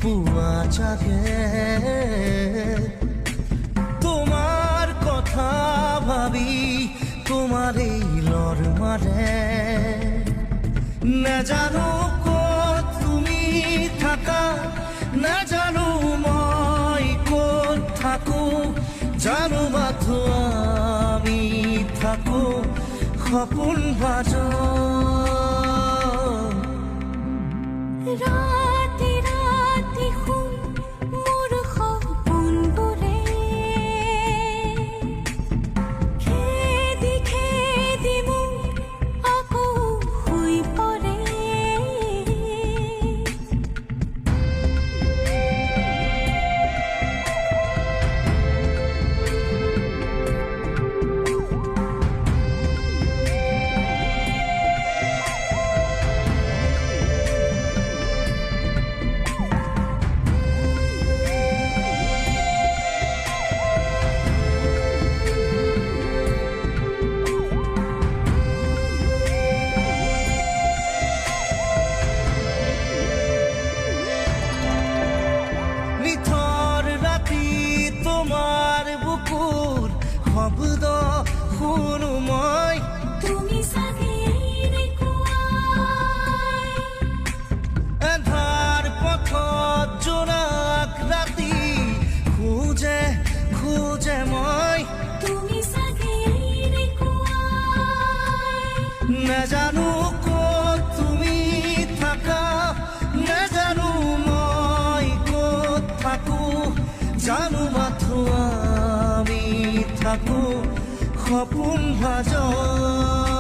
পুৱা জাগে তোমাৰ কথা ভাবি তোমাৰ এই লৰ মাৰে নাজানো ক'ত তুমি থাকা নাজানো মই ক'ত থাকো জানো মাথো আমি থাকো সপোন ভাজত ৰাতি ৰাতি শুন মোৰ সপোনবোৰে খেদি খেদি মোক আকৌ শুই পৰে শব্দ শুনো মই তুমি চাগে এন্ধাৰ পথত জোনাক ৰাতি খোজে খোজে মই তুমি চাগে নাজানো ক'ত তুমি থাকা নাজানো মই ক'ত থাকো জানো মাথো আমি থাকো সপোন ভাজত